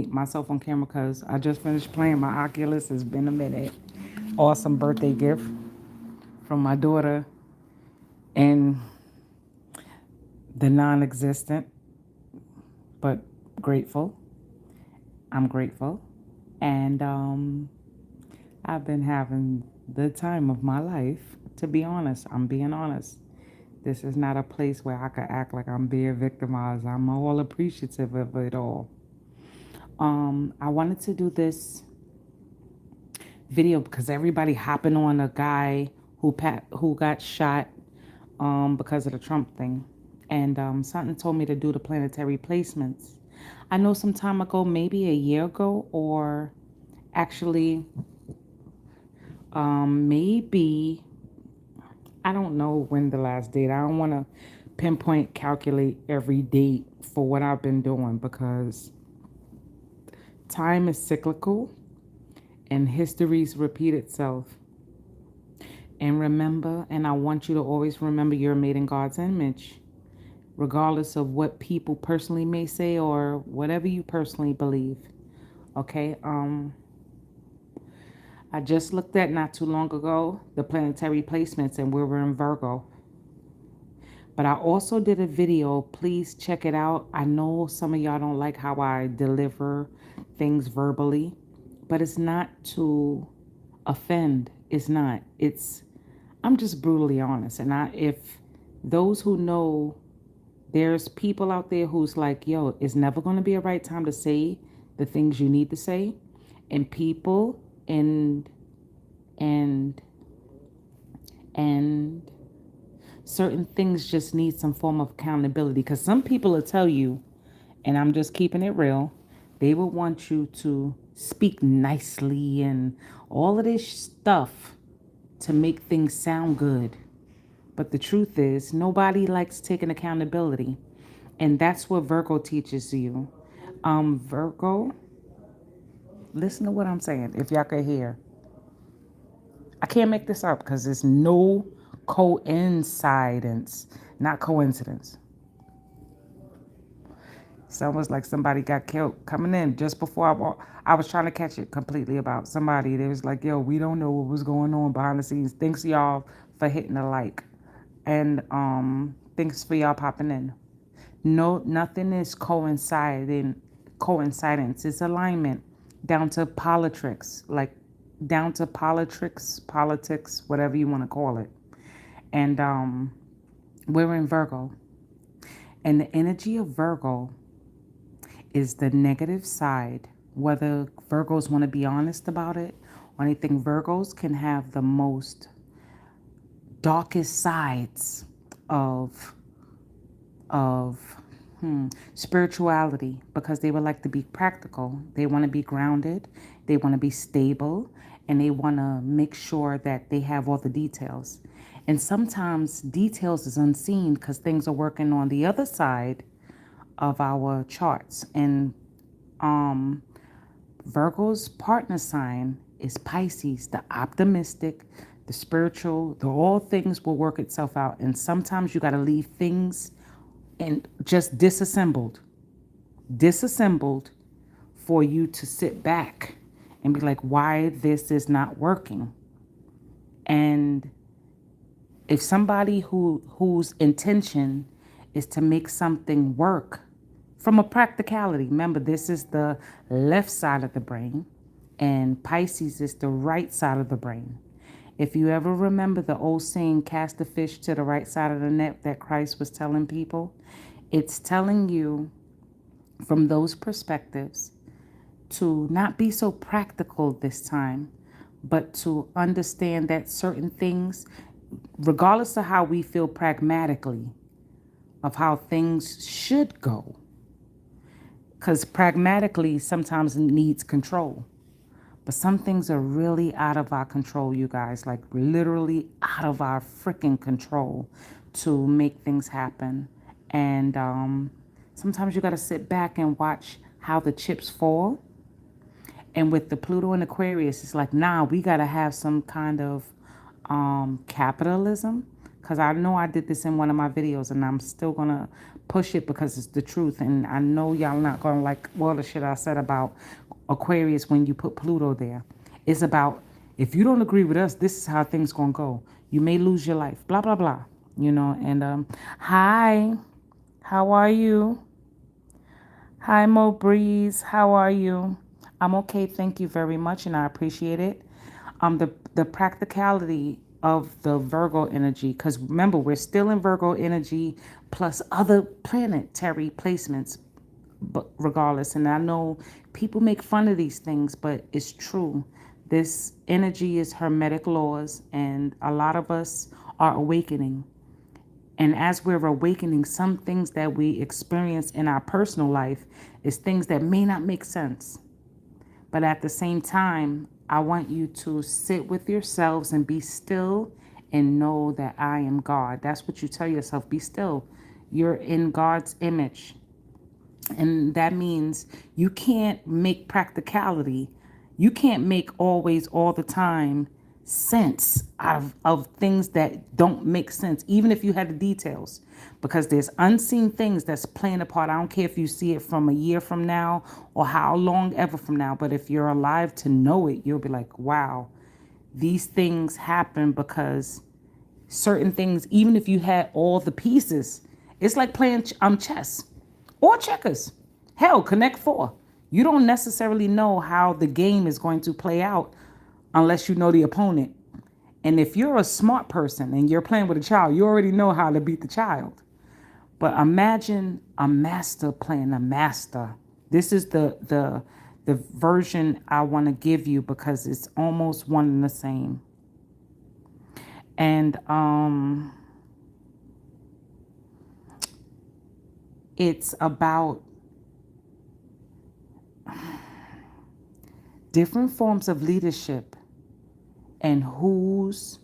myself on camera because I just finished playing my Oculus. It's been a minute. Awesome birthday gift from my daughter and the non existent, but grateful. I'm grateful. And I've been having the time of my life, to be honest. I'm being honest. This is not a place where I could act like I'm being victimized. I'm all appreciative of it all. I wanted to do this video because everybody hopping on a guy who got shot because of the Trump thing, and something told me to do the planetary placements. I know some time ago, maybe a year ago, or actually maybe I don't know when the last date. I don't want to pinpoint calculate every date for what I've been doing because time is cyclical and histories repeat itself. And remember, and I want you to always remember you're made in God's image, regardless of what people personally may say or whatever you personally believe. Okay? I just looked at not too long ago the planetary placements and we were in Virgo. But I also did a video. Please check it out. I know some of y'all don't like how I deliver things verbally, but it's not to offend. It's not. I'm just brutally honest. And if those who know, there's people out there who's like, yo, it's never going to be a right time to say the things you need to say. And people and and certain things just need some form of accountability because some people will tell you, and I'm just keeping it real, they will want you to speak nicely and all of this stuff to make things sound good. But the truth is, nobody likes taking accountability. And that's what Virgo teaches you. Virgo, listen to what I'm saying, if y'all could hear. I can't make this up because there's no coincidence, not coincidence. It's almost like somebody got killed coming in just before I was trying to catch it completely about somebody. They was like, yo, we don't know what was going on behind the scenes. Thanks y'all for hitting the like. And thanks for y'all popping in. No, nothing is coincidence. It's alignment down to politics, like down to politics, whatever you want to call it. And we're in Virgo. And the energy of Virgo is the negative side. Whether Virgos want to be honest about it or anything, Virgos can have the most darkest sides of of spirituality because they would like to be practical. They want to be grounded. They want to be stable, and they want to make sure that they have all the details. And sometimes details is unseen because things are working on the other side of our charts. And Virgo's partner sign is Pisces, the optimistic, the spiritual, the all things will work itself out. And sometimes you got to leave things and just disassembled for you to sit back and be like, why this is not working. And if somebody whose intention is to make something work from a practicality, remember this is the left side of the brain and Pisces is the right side of the brain. If you ever remember the old saying, cast the fish to the right side of the net that Christ was telling people, it's telling you from those perspectives to not be so practical this time, but to understand that certain things, regardless of how we feel pragmatically, of how things should go, because pragmatically sometimes it needs control. But some things are really out of our control, you guys, like literally out of our freaking control to make things happen. And sometimes you got to sit back and watch how the chips fall. And with the Pluto and Aquarius, it's like, nah, we got to have some kind of capitalism because I know I did this in one of my videos, and I'm still going to push it because it's the truth. And I know y'all not going to like all the shit I said about Aquarius when you put Pluto there. It's about, if you don't agree with us, this is how things going to go. You may lose your life, blah, blah, blah. And hi, how are you? Hi, Mo Breeze. How are you? I'm okay. Thank you very much, and I appreciate it. The practicality of the Virgo energy, because remember, we're still in Virgo energy plus other planetary placements, but regardless. And I know people make fun of these things, but it's true. This energy is hermetic laws, and a lot of us are awakening. And as we're awakening, some things that we experience in our personal life is things that may not make sense. But at the same time, I want you to sit with yourselves and be still and know that I am God. That's what you tell yourself. Be still. You're in God's image. And that means you can't make practicality. You can't make always, all the time, sense of things that don't make sense, even if you had the details. Because there's unseen things that's playing a part. I don't care if you see it from a year from now or how long ever from now. But if you're alive to know it, you'll be like, wow, these things happen because certain things, even if you had all the pieces, it's like playing chess or checkers. Hell, Connect Four. You don't necessarily know how the game is going to play out unless you know the opponent. And if you're a smart person and you're playing with a child, you already know how to beat the child. But imagine a master playing a master. This is the version I want to give you because it's almost one and the same. And it's about different forms of leadership and who's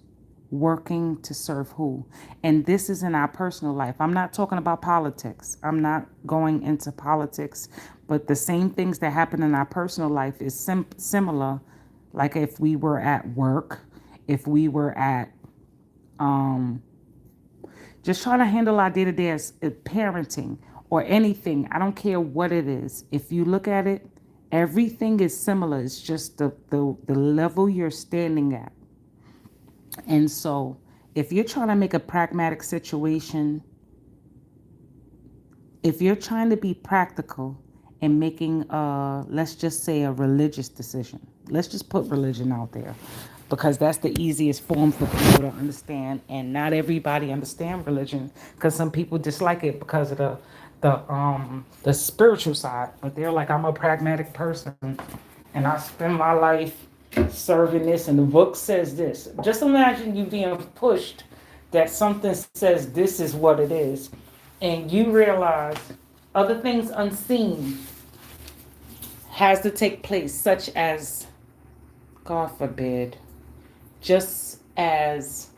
working to serve who. And this is in our personal life. I'm not talking about politics. I'm not going into politics, but the same things that happen in our personal life is similar. Like if we were at work, if we were at just trying to handle our day-to-day as parenting or anything. I don't care what it is. If you look at it, everything is similar. It's just the level you're standing at. And so if you're trying to make a pragmatic situation, if you're trying to be practical and making let's just say a religious decision, let's just put religion out there because that's the easiest form for people to understand, and not everybody understand religion because some people dislike it because of the spiritual side, but they're like, I'm a pragmatic person and I spend my life serving this and the book says this. Just imagine you being pushed that something says this is what it is, and you realize other things unseen has to take place, such as, God forbid, just as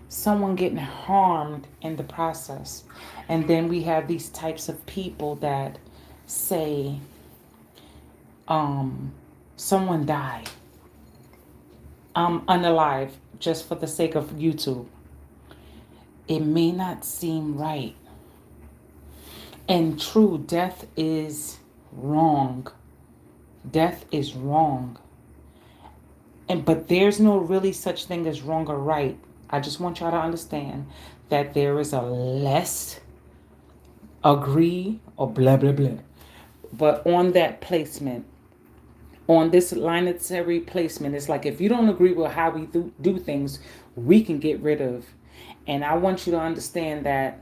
someone getting harmed in the process. And then we have these types of people that say, someone died. Unalive, just for the sake of YouTube. It may not seem right. And true, death is wrong. Death is wrong. But there's no really such thing as wrong or right. I just want y'all to understand that there is a less agree or blah blah blah. But on that placement, on this planetary placement, it's like if you don't agree with how we do things, we can get rid of. And I want you to understand that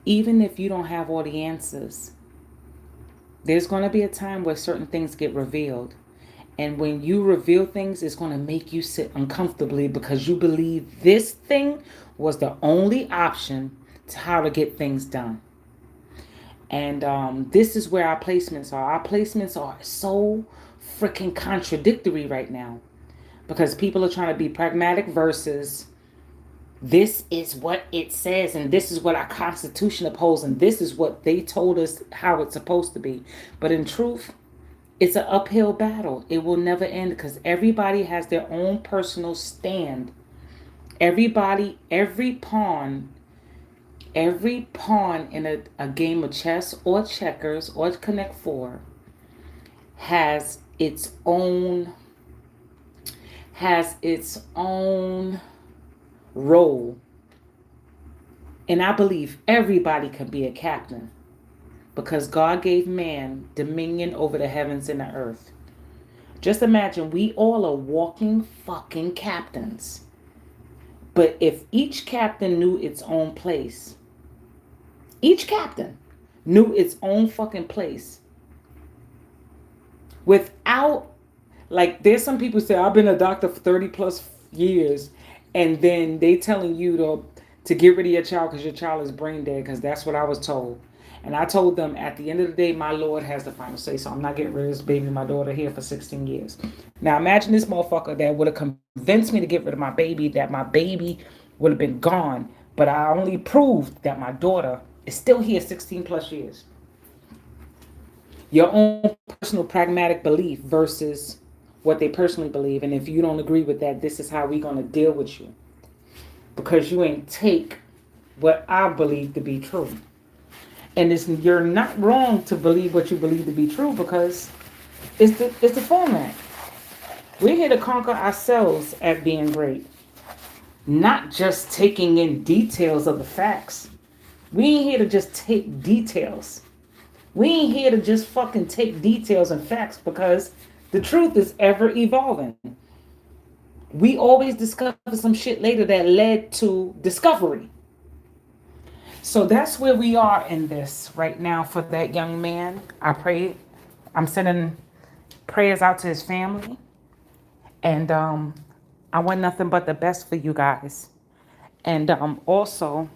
even if you don't have all the answers, there's going to be a time where certain things get revealed. And when you reveal things, it's going to make you sit uncomfortably because you believe this thing was the only option to how to get things done. And this is where our placements are. Our placements are so freaking contradictory right now because people are trying to be pragmatic versus this is what it says and this is what our Constitution upholds and this is what they told us how it's supposed to be. But in truth, it's an uphill battle. It will never end because everybody has their own personal stand every pawn in a game of chess or checkers or Connect Four has its own has its own role. And I believe everybody can be a captain because God gave man dominion over the heavens and the earth. Just imagine we all are walking fucking captains. But if each captain knew its own place, each captain knew its own fucking place without, like, there's some people say, I've been a doctor for 30 plus years, and then they telling you to get rid of your child because your child is brain dead, because that's what I was told. And I told them, at the end of the day, my Lord has the final say, so I'm not getting rid of this baby, my daughter, here for 16 years. Now imagine this motherfucker that would have convinced me to get rid of that my baby would have been gone, but I only proved that my daughter is still here 16 plus years. Your own personal pragmatic belief versus what they personally believe. And if you don't agree with that, this is how we're going to deal with you. Because you ain't take what I believe to be true. And you're not wrong to believe what you believe to be true, because it's the format. We're here to conquer ourselves at being great, not just taking in details of the facts. We ain't here to just take details. We ain't here to just fucking take details and facts, because the truth is ever evolving. We always discover some shit later that led to discovery. So that's where we are in this right now for that young man. I'm sending prayers out to his family. And I want nothing but the best for you guys. And also,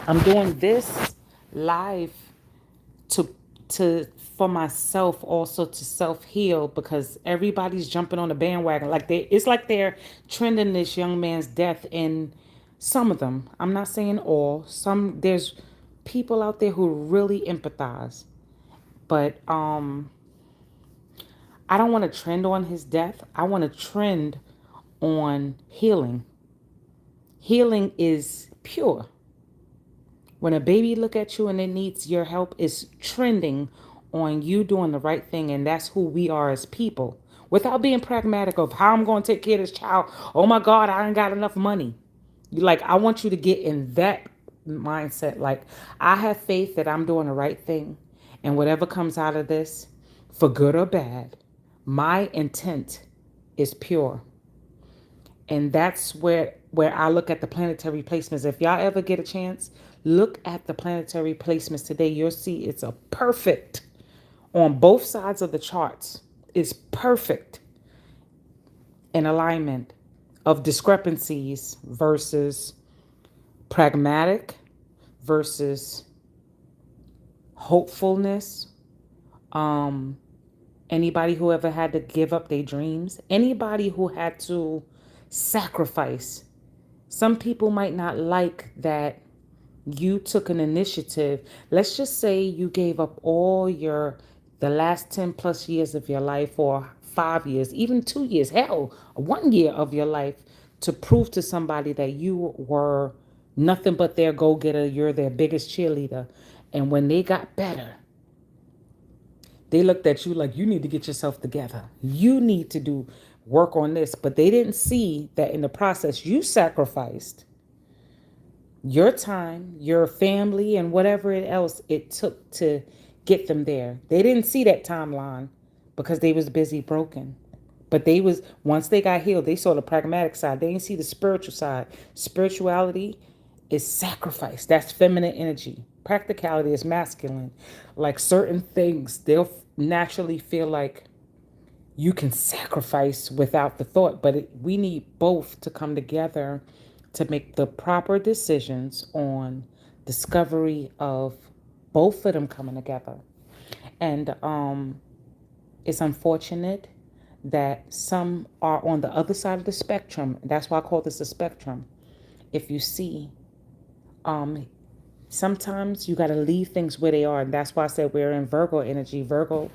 I'm doing this live to to for myself, also to self heal, because everybody's jumping on the bandwagon. It's like they're trending this young man's death. In some of them, I'm not saying all. There's people out there who really empathize, but I don't want to trend on his death. I want to trend on healing. Healing is pure. When a baby look at you and it needs your help, it's trending on you doing the right thing. And that's who we are as people. Without being pragmatic of how I'm going to take care of this child. Oh my God, I ain't got enough money. I want you to get in that mindset. Like, I have faith that I'm doing the right thing. And whatever comes out of this, for good or bad, my intent is pure. And that's where I look at the planetary placements. If y'all ever get a chance, look at the planetary placements today. You'll see it's a perfect on both sides of the charts. It's perfect in alignment of discrepancies versus pragmatic versus hopefulness. Anybody who ever had to give up their dreams, anybody who had to sacrifice. Some people might not like that you took an initiative. Let's just say you gave up the last 10 plus years of your life, or 5 years, even 2 years, hell, 1 year of your life, to prove to somebody that you were nothing but their go-getter. You're their biggest cheerleader. And when they got better, they looked at you like, you need to get yourself together. You need to do work on this. But they didn't see that in the process, you sacrificed your time, your family, and whatever else it took to get them there. They didn't see that timeline because they was busy broken. But once they got healed, they saw the pragmatic side. They didn't see the spiritual side. Spirituality is sacrifice. That's feminine energy. Practicality is masculine. Like, certain things, they'll naturally feel like you can sacrifice without the thought, but we need both to come together to make the proper decisions on discovery of both of them coming together. And it's unfortunate that some are on the other side of the spectrum. That's why I call this a spectrum. If you see, sometimes you got to leave things where they are. And that's why I said we're in Virgo energy. Virgos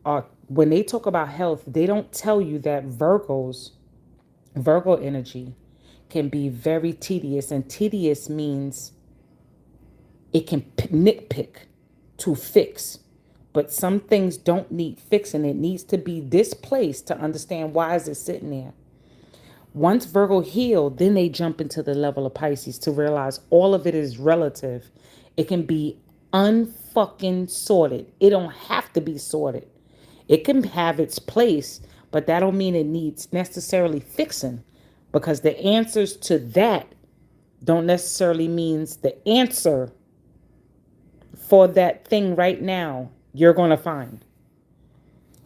are when they talk about health, they don't tell you that Virgos Virgo energy can be very tedious, and tedious means it can nitpick to fix. But some things don't need fixing. It needs to be displaced to understand why is it sitting there. Once Virgo healed, then they jump into the level of Pisces to realize all of it is relative. It can be unfucking sorted. It don't have to be sorted. It can have its place, but that don't mean it needs necessarily fixing, because the answers to that don't necessarily means the answer for that thing right now you're going to find.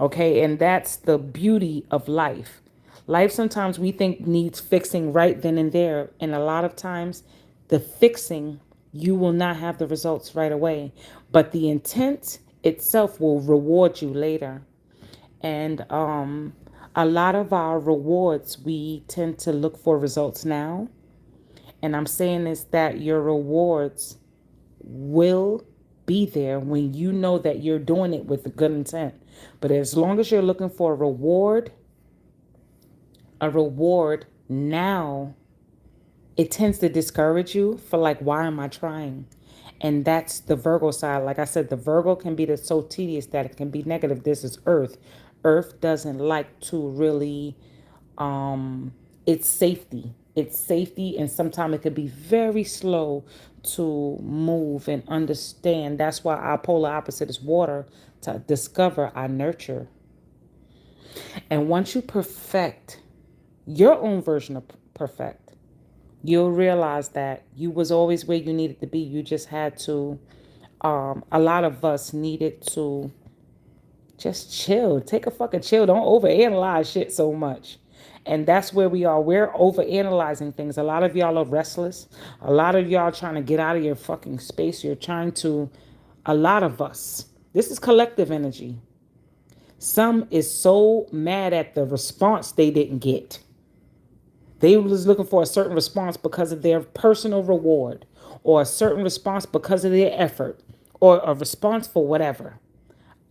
Okay, and that's the beauty of life. Life sometimes we think needs fixing right then and there, and a lot of times the fixing, you will not have the results right away, but the intent itself will reward you later. And a lot of our rewards, we tend to look for results now, and I'm saying is that your rewards will be there when you know that you're doing it with a good intent. But as long as you're looking for a reward now, it tends to discourage you for like, why am I trying? And that's the Virgo side. Like I said, the Virgo can be so tedious that it can be negative. This is Earth. Earth doesn't like to really, it's safety. It's safety, and sometimes it could be very slow to move and understand. That's why our polar opposite is water, to discover, I nurture. And once you perfect your own version of perfect, you'll realize that you was always where you needed to be. You just had to, a lot of us needed to just chill. Take a fucking chill. Don't overanalyze shit so much. And that's where we are. We're overanalyzing things. A lot of y'all are restless. A lot of y'all trying to get out of your fucking space. You're trying to, a lot of us. This is collective energy. Some is so mad at the response they didn't get. They was looking for a certain response because of their personal reward, or a certain response because of their effort, or a response for whatever.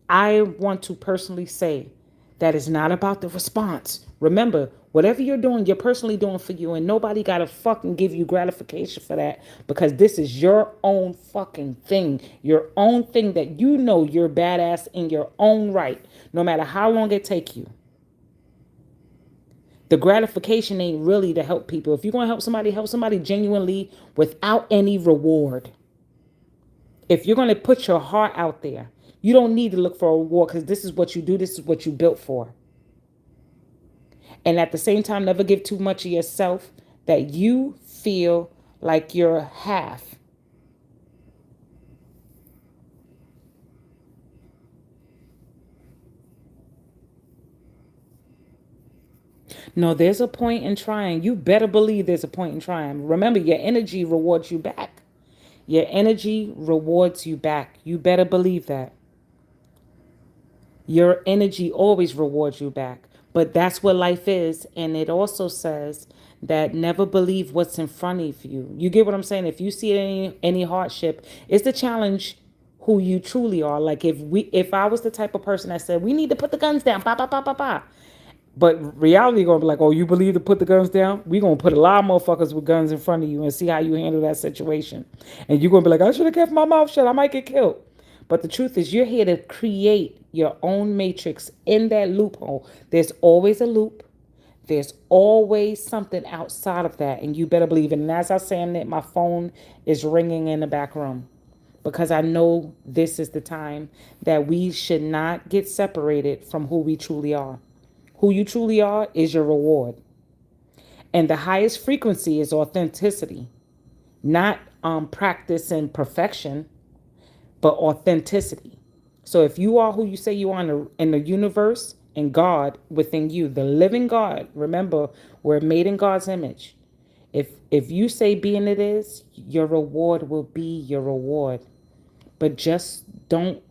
I want to personally say that it's not about the response. Remember, whatever you're doing, you're personally doing for you, and nobody got to fucking give you gratification for that, because this is your own fucking thing, your own thing that you know you're badass in your own right, no matter how long it take you. The gratification ain't really to help people. If you're going to help somebody genuinely without any reward. If you're going to put your heart out there, you don't need to look for a reward, because this is what you do. This is what you built for. And at the same time, never give too much of yourself that you feel like you're half. No, there's a point in trying. You better believe there's a point in trying. Remember, your energy rewards you back. Your energy rewards you back. You better believe that. Your energy always rewards you back. But that's what life is. And it also says that never believe what's in front of you. You get what I'm saying? If you see any hardship, it's the challenge who you truly are. Like if I was the type of person that said we need to put the guns down, ba ba ba ba ba. But reality gonna be like, oh, you believe to put the guns down? We gonna put a lot of motherfuckers with guns in front of you and see how you handle that situation. And you're gonna be like, I should have kept my mouth shut. I might get killed. But the truth is, you're here to create your own matrix in that loophole. There's always a loop. There's always something outside of that, and you better believe it. And as I'm saying that, my phone is ringing in the back room, because I know this is the time that we should not get separated from who we truly are. Who you truly are is your reward. And the highest frequency is authenticity, not practice and perfection, but authenticity. So if you are who you say you are in the universe, and God within you, the living God, remember, we're made in God's image. If you say being it is, your reward will be your reward. But just don't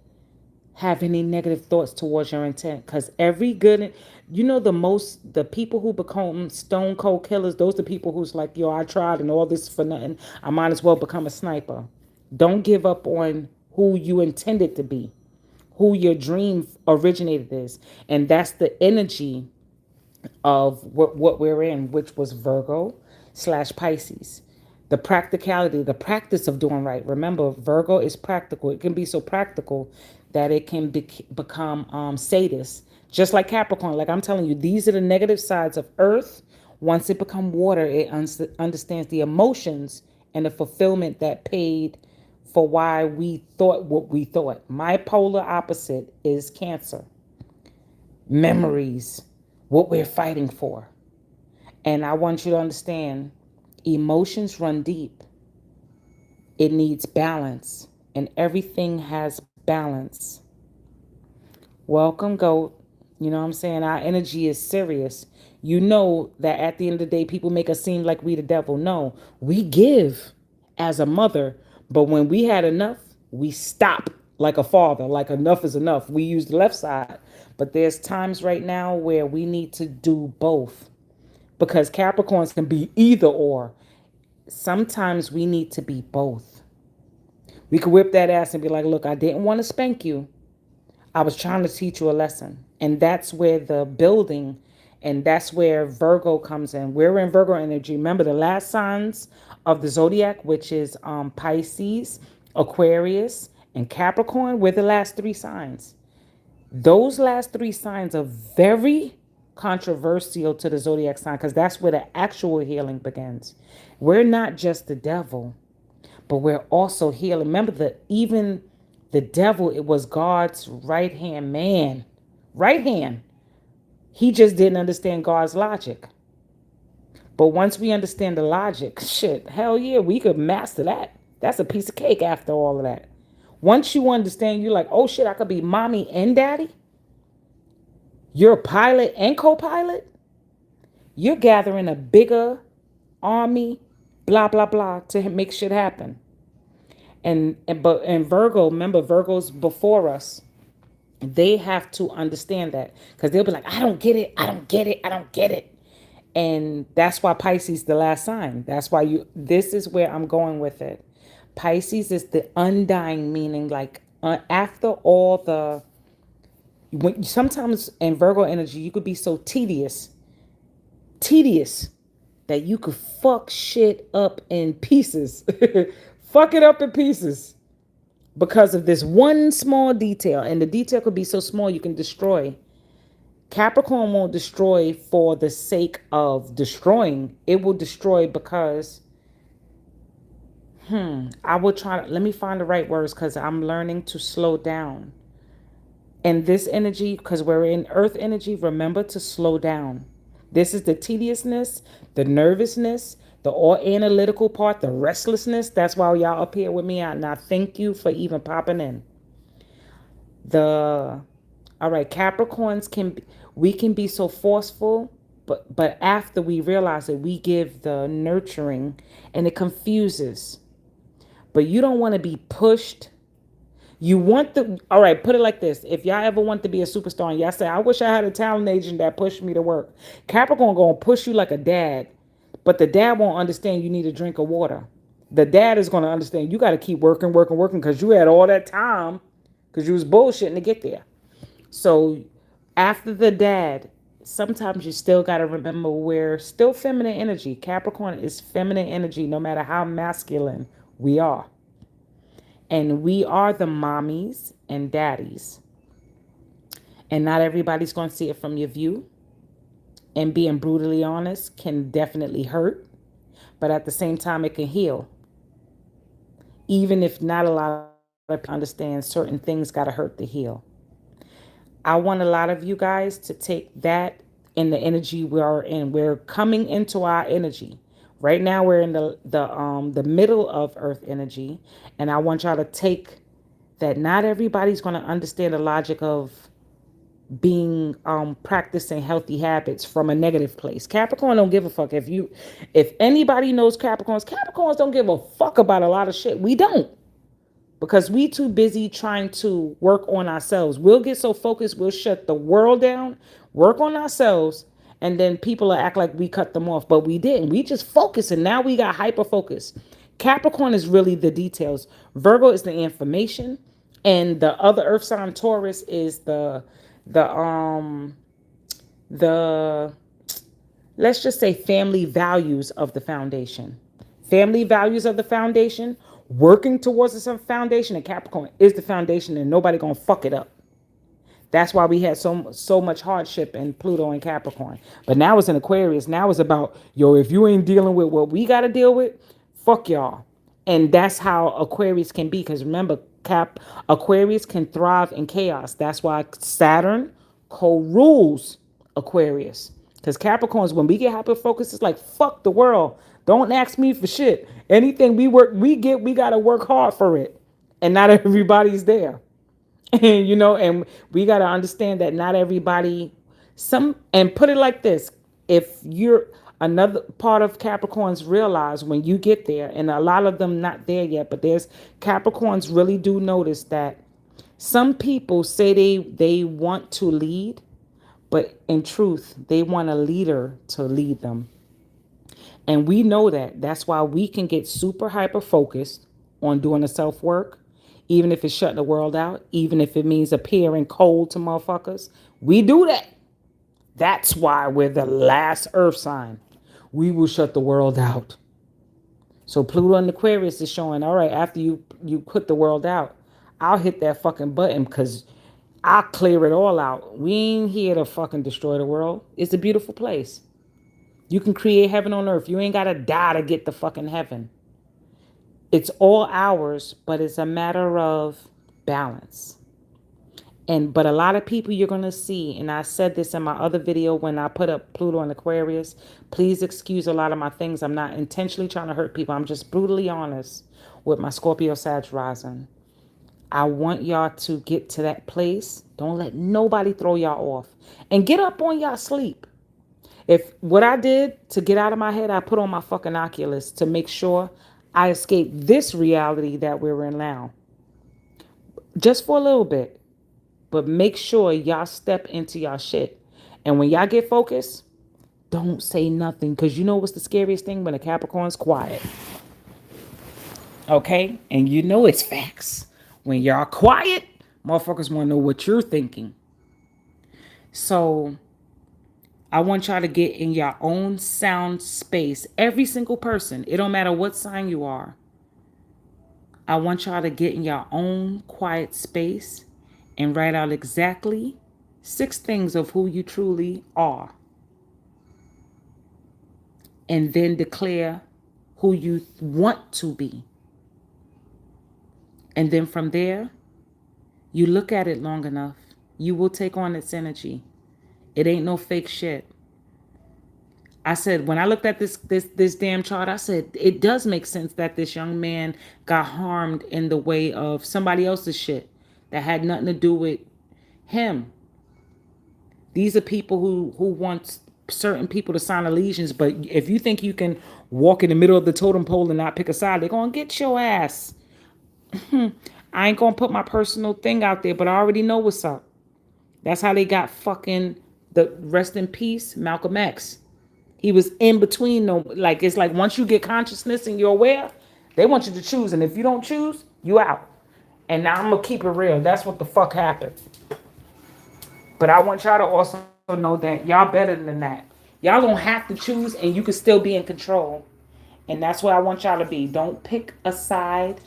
have any negative thoughts towards your intent, because every good, the people who become stone cold killers, those are the people who's like, yo, I tried and all this for nothing, I might as well become a sniper. Don't give up on who you intended to be, who your dream originated is. And that's the energy of what we're in, which was Virgo slash Pisces. The practicality, the practice of doing right. Remember, Virgo is practical. It can be so practical that it can become sadist. Just like Capricorn, like I'm telling you, these are the negative sides of Earth. Once it become water, it understands the emotions and the fulfillment that paid for why we thought what we thought. My polar opposite is Cancer. Memories, what we're fighting for. And I want you to understand emotions run deep. It needs balance, and everything has balance. Welcome, GOAT. You know what I'm saying? Our energy is serious. You know that at the end of the day, people make us seem like we the devil. No, we give as a mother, but when we had enough, we stop like a father, like enough is enough. We use the left side. But there's times right now where we need to do both because Capricorns can be either or. Sometimes we need to be both. We could whip that ass and be like, look, I didn't want to spank you. I was trying to teach you a lesson. And that's where the building and that's where Virgo comes in. We're in Virgo energy. Remember the last signs of the zodiac, which is Pisces, Aquarius, and Capricorn. We're the last three signs. Those last three signs are very controversial to the zodiac sign because that's where the actual healing begins. We're not just the devil, but we're also healing. Remember that even the devil, it was God's right hand man. Right hand. He just didn't understand God's logic. But once we understand the logic, shit, hell yeah, we could master that. That's a piece of cake after all of that. Once you understand, you're like, oh shit, I could be mommy and daddy. You're a pilot and co-pilot. You're gathering a bigger army, blah, blah, blah, to make shit happen. And Virgo, remember Virgo's before us. They have to understand that because they'll be like, I don't get it, I don't get it, I don't get it. And that's why Pisces the last sign. That's why this is where I'm going with it. Pisces is the undying meaning, like after all the when sometimes in Virgo energy you could be so tedious that you could fuck shit up in pieces. Fuck it up in pieces because of this one small detail. And the detail could be so small you can destroy. Capricorn won't destroy for the sake of destroying. It will destroy because, I will try to, let me find the right words because I'm learning to slow down. And this energy, because we're in earth energy, remember to slow down. This is the tediousness, the nervousness, the all analytical part, the restlessness. That's why y'all up here with me. And I thank you for even popping in. All right, Capricorns we can be so forceful, but after we realize it, we give the nurturing and it confuses. But you don't want to be pushed. You want all right, put it like this. If y'all ever want to be a superstar and y'all say, I wish I had a talent agent that pushed me to work. Capricorn gonna push you like a dad, but the dad won't understand you need a drink of water. The dad is gonna understand you gotta keep working because you had all that time because you was bullshitting to get there. So after the dad, sometimes you still got to remember we're still feminine energy. Capricorn is feminine energy no matter how masculine we are. And we are the mommies and daddies. And not everybody's going to see it from your view. And being brutally honest can definitely hurt. But at the same time, it can heal. Even if not a lot of people understand certain things got to hurt to heal. I want a lot of you guys to take that in the energy we are in. We're coming into our energy. Right now we're in the middle of earth energy, and I want y'all to take that not everybody's going to understand the logic of being practicing healthy habits from a negative place. Capricorn don't give a fuck. If anybody knows Capricorns don't give a fuck about a lot of shit. We don't. Because we too busy trying to work on ourselves. We'll get so focused, we'll shut the world down, work on ourselves, and then people will act like we cut them off. But we didn't. We just focus, and now we got hyper focus. Capricorn is really the details. Virgo is the information, and the other earth sign Taurus is the let's just say family values of the foundation. Family values of the foundation, working towards some foundation, and Capricorn is the foundation, and nobody gonna fuck it up. That's why we had so much hardship in Pluto and Capricorn. But now it's in Aquarius. Now it's about, yo, if you ain't dealing with what we gotta deal with, fuck y'all. And that's how Aquarius can be. Because remember, Aquarius can thrive in chaos. That's why Saturn co-rules Aquarius. Because Capricorns, when we get hyper focused, it's like fuck the world. Don't ask me for shit. Anything we gotta work hard for it. And not everybody's there. And and we got to understand that not everybody, some, and put it like this: if you're, another part of Capricorns realize when you get there, and a lot of them not there yet, but there's Capricorns really do notice that some people say they want to lead, but in truth they want a leader to lead them. And we know that. That's why we can get super hyper focused on doing the self work, even if it's shutting the world out, even if it means appearing cold to motherfuckers. We do that. That's why we're the last earth sign. We will shut the world out. So Pluto and Aquarius is showing, all right, after you put the world out, I'll hit that fucking button because I'll clear it all out. We ain't here to fucking destroy the world. It's a beautiful place. You can create heaven on earth. You ain't got to die to get the fucking heaven. It's all ours, but it's a matter of balance. But a lot of people you're going to see, and I said this in my other video when I put up Pluto and Aquarius, please excuse a lot of my things. I'm not intentionally trying to hurt people. I'm just brutally honest with my Scorpio Sag rising. I want y'all to get to that place. Don't let nobody throw y'all off. And get up on y'all sleep. If what I did to get out of my head, I put on my fucking Oculus to make sure I escape this reality that we're in now. Just for a little bit. But make sure y'all step into y'all shit. And when y'all get focused, don't say nothing. Because you know what's the scariest thing? When a Capricorn's quiet. Okay? And you know it's facts. When y'all quiet, motherfuckers want to know what you're thinking. So I want y'all to get in your own sound space. Every single person. It don't matter what sign you are. I want y'all to get in your own quiet space and write out exactly 6 things of who you truly are. And then declare who you want to be. And then from there, you look at it long enough, you will take on its energy. It ain't no fake shit. I said, when I looked at this damn chart, I said, it does make sense that this young man got harmed in the way of somebody else's shit that had nothing to do with him. These are people who want certain people to sign allegiance, but if you think you can walk in the middle of the totem pole and not pick a side, they're going to get your ass. I ain't going to put my personal thing out there, but I already know what's up. That's how they got fucking the rest in peace, Malcolm X. He was in between them. Like, it's like once you get consciousness and you're aware, they want you to choose. And if you don't choose, you out. And now I'm going to keep it real. That's what the fuck happened. But I want y'all to also know that y'all better than that. Y'all don't have to choose and you can still be in control. And that's what I want y'all to be. Don't pick a side.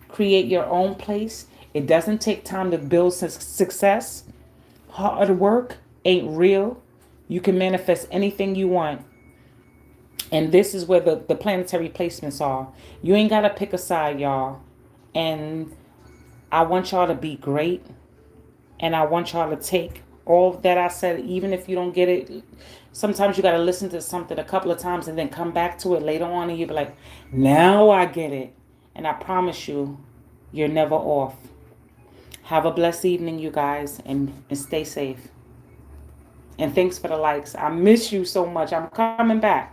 Create your own place. It doesn't take time to build success. Hard work ain't real. You can manifest anything you want. And this is where the planetary placements are. You ain't got to pick a side, y'all. And I want y'all to be great. And I want y'all to take all that I said, even if you don't get it. Sometimes you got to listen to something a couple of times and then come back to it later on and you'll be like, now I get it. And I promise you, you're never off. Have a blessed evening, you guys, and stay safe. And thanks for the likes. I miss you so much. I'm coming back.